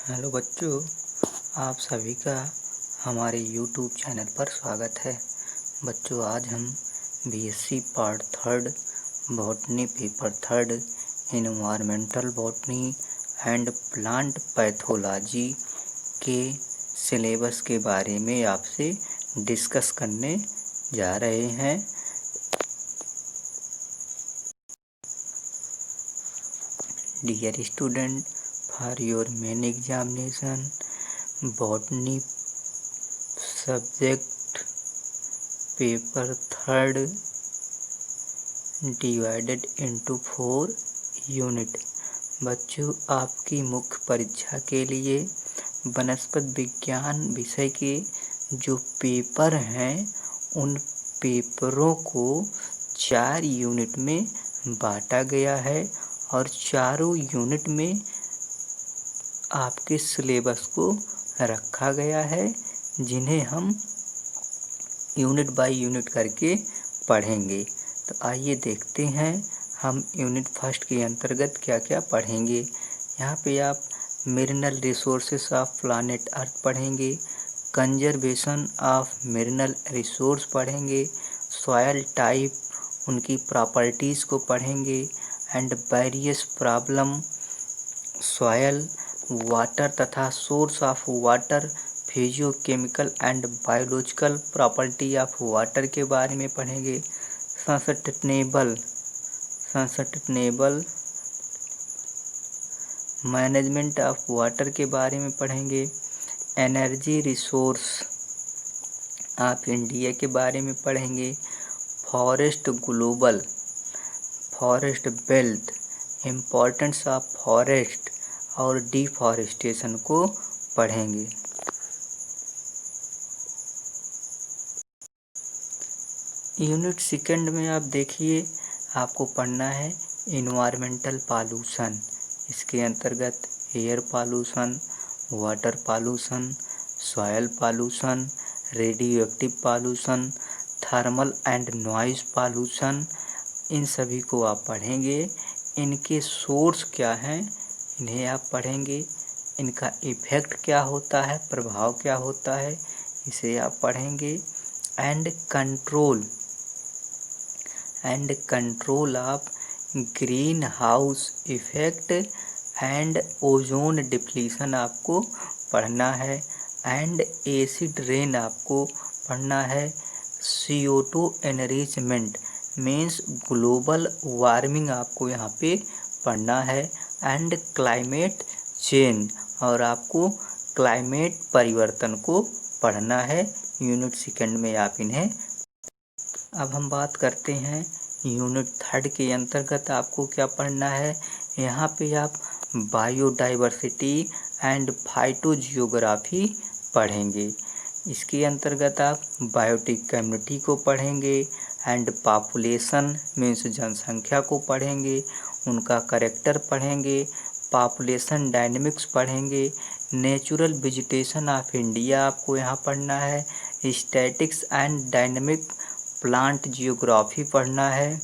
Hello बच्चों, आप सभी का हमारे YouTube चैनल पर स्वागत है। बच्चों, आज हम BSc part third botany paper third environmental botany and plant pathology के सिलेबस के बारे में आपसे डिस्कस करने जा रहे हैं। Dear student, for your main examination botany subject paper third divided into 4 unit. बच्चों, आपकी मुख्य परीक्षा के लिए वनस्पति विज्ञान विषय के जो पेपर हैं उन पेपरों को 4 यूनिट में बांटा गया है और चारों यूनिट में आपके सिलेबस को रखा गया है, जिन्हें हम यूनिट बाय यूनिट करके पढ़ेंगे। तो आइए देखते हैं हम यूनिट फर्स्ट के अंतर्गत क्या क्या पढ़ेंगे। यहाँ पे आप mineral resources of planet earth पढ़ेंगे, कंजर्वेशन ऑफ मिनरल रिसोर्स पढ़ेंगे, सॉयल टाइप उनकी प्रॉपर्टीज़ को पढ़ेंगे and various problem soil water तथा source of water, physiochemical and biological property of water के बारे में पढ़ेंगे। सस्टेनेबल मैनेजमेंट ऑफ वाटर के बारे में पढ़ेंगे। एनर्जी रिसोर्स ऑफ इंडिया के बारे में पढ़ेंगे। Forest belt, importance of forest और डिफॉरेस्टेशन को पढ़ेंगे। यूनिट सेकंड में आप देखिए, आपको पढ़ना है इन्वायरमेंटल पॉल्यूशन। इसके अंतर्गत air pollution, water pollution, soil pollution, radioactive pollution, thermal and noise pollution, इन सभी को आप पढ़ेंगे। इनके सोर्स क्या हैं, इन्हें आप पढ़ेंगे। इनका इफ़ेक्ट क्या होता है, प्रभाव क्या होता है, इसे आप पढ़ेंगे। And control of green house effect and ozone depletion आपको पढ़ना है। एंड एसिड रेन आपको पढ़ना है। CO2 enrichment means global warming आपको यहाँ पे पढ़ना है। एंड क्लाइमेट चेंज, और आपको क्लाइमेट परिवर्तन को पढ़ना है यूनिट सेकंड में आप इन्हें। अब हम बात करते हैं यूनिट थर्ड के अंतर्गत आपको क्या पढ़ना है। यहाँ पे आप बायोडाइवर्सिटी एंड फाइटोजियोग्राफी पढ़ेंगे। इसके अंतर्गत आप बायोटिक कम्युनिटी को पढ़ेंगे एंड पॉपुलेशन मीन्स जनसंख्या को पढ़ेंगे, उनका करेक्टर पढ़ेंगे, पॉपुलेशन डायनेमिक्स पढ़ेंगे, नेचुरल वेजिटेशन ऑफ इंडिया आपको यहाँ पढ़ना है, statics and dynamic plant geography पढ़ना है।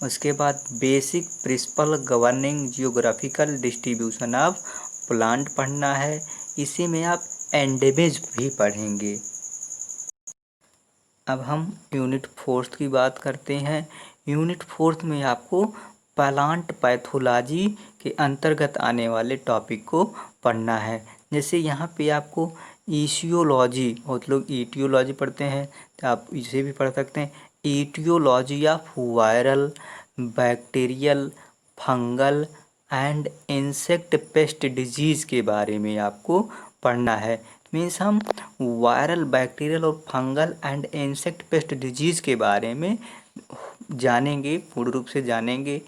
उसके बाद basic principle governing geographical distribution of plant पढ़ना है। इसी में आप एंडेमिज भी पढ़ेंगे। अब हम यूनिट फोर्थ की बात करते हैं। यूनिट फोर्थ में आपको प्लांट पैथोलॉजी के अंतर्गत आने वाले टॉपिक को पढ़ना है। जैसे यहाँ पे आपको ईशियोलॉजी, बहुत लोग ईटियोलॉजी पढ़ते हैं तो आप इसे भी पढ़ सकते हैं। Etiology of viral, bacterial, fungal and insect pest disease के बारे में आपको पढ़ना है। मीन्स हम वायरल, बैक्टीरियल और fungal and insect pest disease के बारे में जानेंगे, पूर्ण रूप से जानेंगे।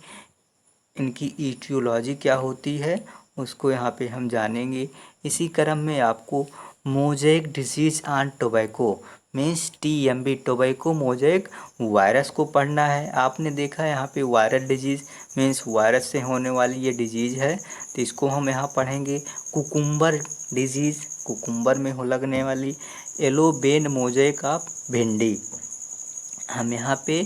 इनकी ईटियोलॉजी क्या होती है उसको यहाँ पे हम जानेंगे। इसी क्रम में आपको mosaic disease on tobacco means TMB tobacco mosaic virus को पढ़ना है। आपने देखा यहाँ पे वायरल डिजीज़ मीन्स वायरस से होने वाली ये डिजीज़ है, तो इसको हम यहाँ पढ़ेंगे। कुकुम्बर डिजीज़, कुकुम्बर में हो लगने वाली। येलो बेन मोज़ेक ऑफ भिंडी, हम यहाँ पे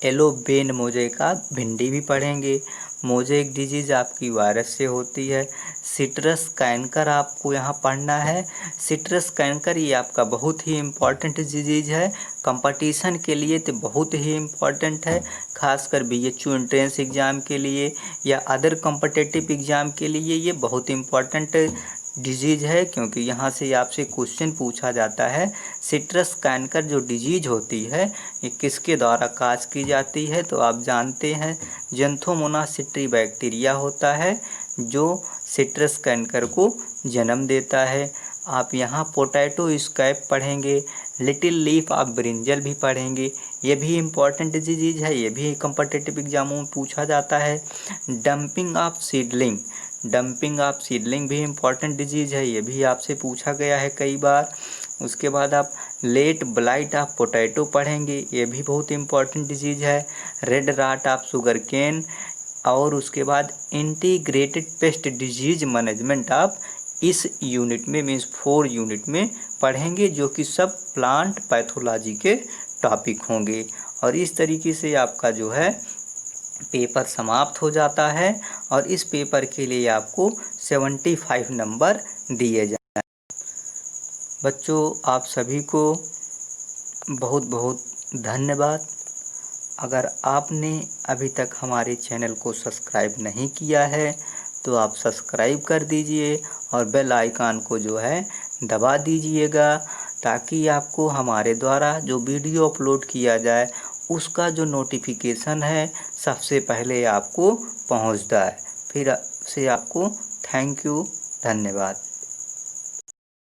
येलो बेन मोज़ेक ऑफ भिंडी भी पढ़ेंगे। मोज़ेक डिजीज़ आपकी वायरस से होती है। सिट्रस कैंकर आपको यहाँ पढ़ना है। सिट्रस कैंकर ये आपका बहुत ही इम्पॉर्टेंट डिजीज़ है, कंपटीशन के लिए तो बहुत ही इम्पॉर्टेंट है, खासकर BHU एंट्रेंस एग्ज़ाम के लिए या अदर कॉम्पिटिटिव एग्ज़ाम के लिए ये बहुत इम्पॉर्टेंट डिजीज़ है, क्योंकि यहाँ से आपसे क्वेश्चन पूछा जाता है। सिट्रस कैंकर जो डिजीज़ होती है ये किसके द्वारा काज की जाती है, तो आप जानते हैं ज़ैंथोमोनास सिट्री बैक्टीरिया होता है जो सिट्रस कैंकर को जन्म देता है। आप यहाँ पोटैटो स्कैब पढ़ेंगे, लिटिल लीफ आप ब्रिंजल भी पढ़ेंगे, ये भी इम्पॉर्टेंट डिजीज़ है, ये भी कॉम्पिटिटिव एग्जामों में पूछा जाता है। Dumping of seedling, dumping of seedling भी इम्पॉर्टेंट डिजीज़ है, ये भी आपसे पूछा गया है कई बार। उसके बाद आप लेट ब्लाइट ऑफ पोटैटो पढ़ेंगे, ये भी बहुत इम्पॉर्टेंट डिजीज़ है। Red rot of sugar cane, और उसके बाद इंटीग्रेटेड पेस्ट डिजीज़ मैनेजमेंट आप इस यूनिट में मीन्स 4 यूनिट में पढ़ेंगे, जो कि सब प्लांट पैथोलॉजी के टॉपिक होंगे। और इस तरीके से आपका जो है पेपर समाप्त हो जाता है, और इस पेपर के लिए आपको 75 नंबर दिए जाए। बच्चों आप सभी को बहुत बहुत धन्यवाद। अगर आपने अभी तक हमारे चैनल को सब्सक्राइब नहीं किया है तो आप सब्सक्राइब कर दीजिए और बेल आइकन को जो है दबा दीजिएगा, ताकि आपको हमारे द्वारा जो वीडियो अपलोड किया जाए उसका जो नोटिफिकेशन है सबसे पहले आपको पहुंच जाए। फिर से आपको थैंक यू, धन्यवाद।